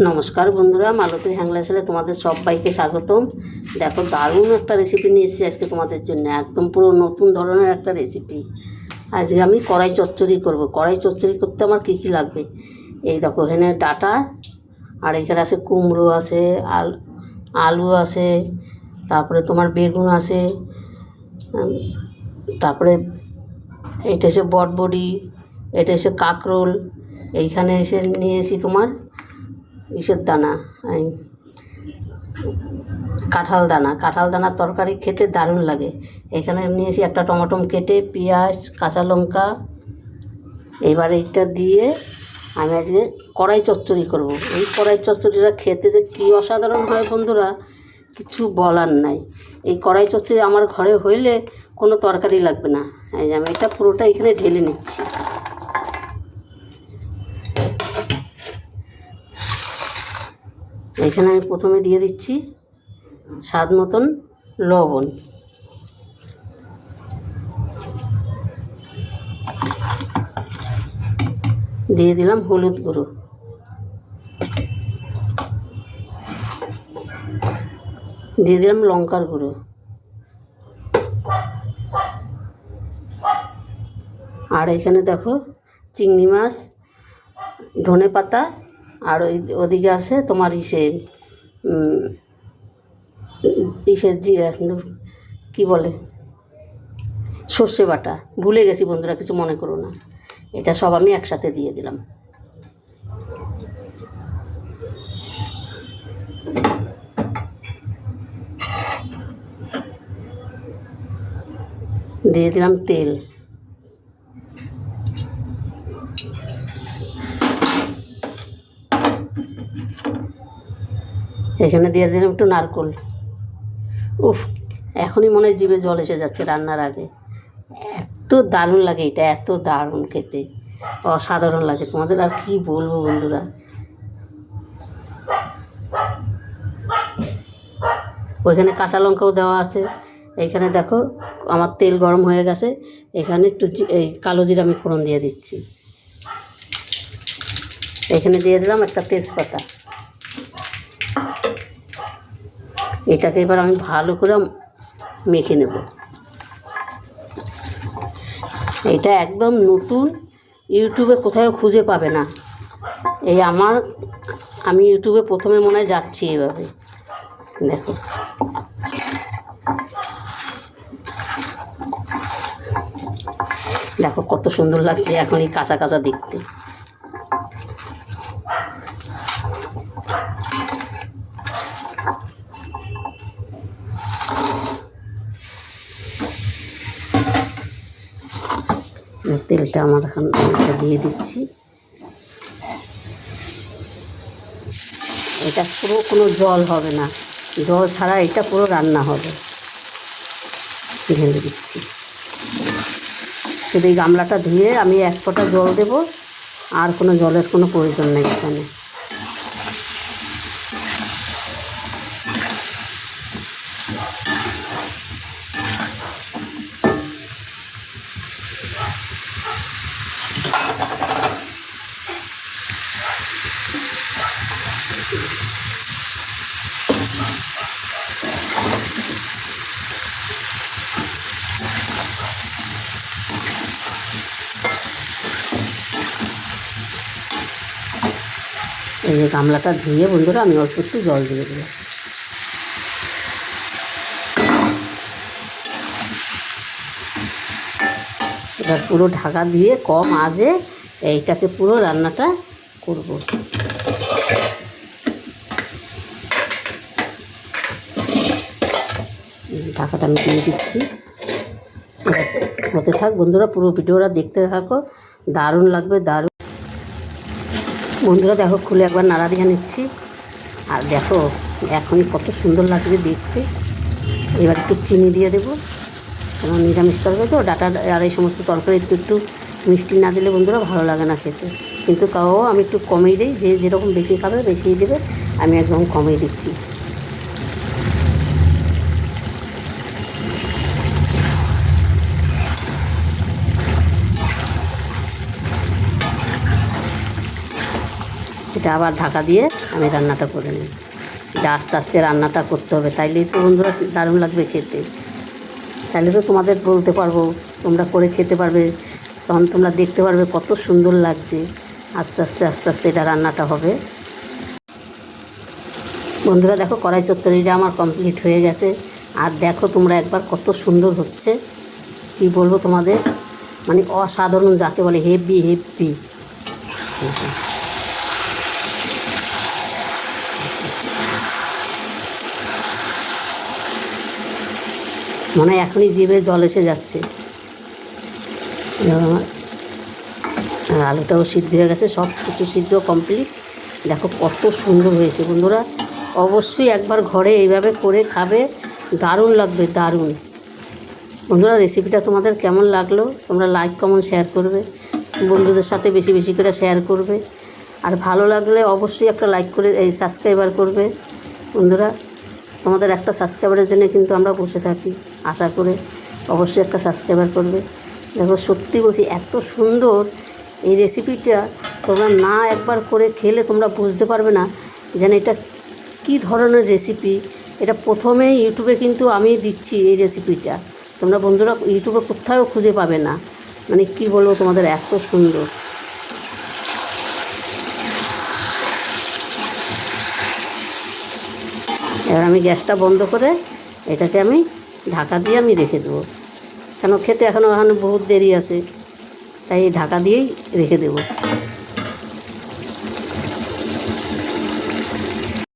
নমস্কার বন্ধুরা, মালতীর হ্যাংলা ছেলে তোমাদের সবাইকে স্বাগতম। দেখো, দারুণ একটা রেসিপি নিয়ে এসেছি আজকে তোমাদের জন্য। একদম পুরো নতুন ধরনের একটা রেসিপি। আজকে আমি কড়াই চচ্চড়ি করব। কড়াই চচ্চড়ি করতে আমার কী কী লাগবে এই দেখো। এখানে ডাঁটা, আর এখানে আছে কুমড়ো, আছে আলু আছে, তারপরে তোমার বেগুন আছে, তারপরে এটা এসে বটবড়ি, এটা এসে কাঁকরোল, এইখানে এসে নিয়ে এসি তোমার ইসের দানা, কাঁঠাল দানার তরকারি খেতে দারুণ লাগে। এখানে নিয়েছি একটা টমেটো কেটে, পেঁয়াজ, কাঁচা লঙ্কা। এবার এইটা দিয়ে আমি আজকে কড়াই চচ্চড়ি করব। এই কড়াই চচ্চড়িটা খেতে যে কী অসাধারণ হয় বন্ধুরা, কিছু বলার নাই। এই কড়াই চচ্চড়ি আমার ঘরে হইলে কোনো তরকারি লাগবে না। এই যে আমি এটা পুরোটা এখানে ঢেলে নিচ্ছি। এখানে আমি প্রথমে দিয়ে দিচ্ছি স্বাদ মতন লবণ, দিয়ে দিলাম হলুদ গুঁড়ো, দিয়ে দিলাম লঙ্কার গুঁড়ো, আর এখানে দেখো চিংড়ি মাছ, ধনে পাতা, আর ওদিকে আছে তোমার ইসের কী বলে, সর্ষে বাটা। ভুলে গেছি বন্ধুরা, কিছু মনে করো না। এটা সব আমি একসাথে দিয়ে দিলাম। দিয়ে দিলাম তেল, এখানে দিয়ে দিলাম একটু নারকোল। উফ, এখনই মনে হয় জিভে জল এসে যাচ্ছে রান্নার আগে। এত দারুণ লাগে এটা, এত দারুণ খেতে, অসাধারণ লাগে। তোমাদের আর কি বলবো বন্ধুরা। ওইখানে কাঁচা লঙ্কাও দেওয়া আছে। এইখানে দেখো আমার তেল গরম হয়ে গেছে। এখানে একটু এই কালো জিরা আমি ফোড়ন দিয়ে দিচ্ছি। এখানে দিয়ে দিলাম একটা তেজপাতা। এটাকে এবার আমি ভালো করে মেখে নেব। এটা একদম নতুন, ইউটিউবে কোথাও খুঁজে পাবে না। আমি ইউটিউবে প্রথমে মনে হয় যাচ্ছি এভাবে। দেখো, দেখো কত সুন্দর লাগছে এখন এই কাঁচা কাঁচা দেখতে। তেলটা আমার এখন দিয়ে দিচ্ছি। এটা পুরো কোনো জল হবে না, জল ছাড়া এটা পুরো রান্না হবে। ঢেলে দিচ্ছি। শুধু এই গামলাটা ধুয়ে আমি এক ফোঁটা জল দেব, আর কোনো জলের কোনো প্রয়োজন নেই এখানে। এই যে গামলাটা ধুয়ে বন্ধুরা আমি অল্প একটু জল দিয়ে দেবো। এবার পুরো ঢাকা দিয়ে কম আঁচে এইটাকে পুরো রান্নাটা করব। ঢাকাটা আমি দিয়ে দিচ্ছি। হতে থাক বন্ধুরা, পুরো ভিডিওটা দেখতে থাকো, দারুণ লাগবে, দারুণ। বন্ধুরা দেখো, খুলে একবার নাড়া দিয়ে নিচ্ছি। আর দেখো এখনই কত সুন্দর লাগবে দেখতে। এবার একটু চিনি দিয়ে দেবো, কারণ নিরামিষ তরকারি তো, ডাঁটা আর এই সমস্ত তরকারি একটু মিষ্টি না দিলে বন্ধুরা ভালো লাগে না খেতে। কিন্তু তাও আমি একটু কমেই দিই, যে যেরকম বেশি খাবে বেশিই দেবে, আমি একদম কমেই দিচ্ছি। এটা আবার ঢাকা দিয়ে আমি রান্নাটা করে নিই। এটা আস্তে আস্তে রান্নাটা করতে হবে, তাইলেই তো বন্ধুরা দারুণ লাগবে খেতে। তাহলে তো তোমাদের বলতে পারবো, তোমরা করে খেতে পারবে, তখন তোমরা দেখতে পারবে কত সুন্দর লাগছে। আস্তে আস্তে আস্তে আস্তে এটা রান্নাটা হবে। বন্ধুরা দেখো কড়াই চচ্চড়িটা আমার কমপ্লিট হয়ে গেছে। আর দেখো তোমরা একবার কত সুন্দর হচ্ছে, কি বলবো তোমাদের, মানে অসাধারণ, যাকে বলে হেভি হেভি। মনে হয় এখনই জিভে জল এসে যাচ্ছে। আমার আলুটাও সিদ্ধ হয়ে গেছে, সব কিছু সিদ্ধ কমপ্লিট। দেখো কত সুন্দর হয়েছে বন্ধুরা, অবশ্যই একবার ঘরে এইভাবে করে খাবে, দারুণ লাগবে, দারুণ। বন্ধুরা রেসিপিটা তোমাদের কেমন লাগলো তোমরা লাইক কমেন্ট শেয়ার করবে, বন্ধুদের সাথে বেশি বেশি করে শেয়ার করবে। আর ভালো লাগলে অবশ্যই একটা লাইক করে এই সাবস্ক্রাইবার করবে। বন্ধুরা তোমাদের একটা সাবস্ক্রাইবারের জন্য কিন্তু আমরা বসে থাকি, আশা করে অবশ্যই একটা সাবস্ক্রাইবার করবে। দেখো সত্যি বলছি এত সুন্দর এই রেসিপিটা, তোমরা না একবার করে খেলে তোমরা বুঝতে পারবে না যেন এটা কী ধরনের রেসিপি। এটা প্রথমেই ইউটিউবে কিন্তু আমি দিচ্ছি এই রেসিপিটা, তোমরা বন্ধুরা ইউটিউবে কোথাও খুঁজে পাবে না, মানে কি বলবো তোমাদের, এত সুন্দর। এবার আমি গ্যাসটা বন্ধ করে এটাকে আমি ঢাকা দিয়ে আমি রেখে দেবো, কেন খেতে এখনও বহুত দেরি আছে, তাই ঢাকা দিয়েই রেখে দেবো।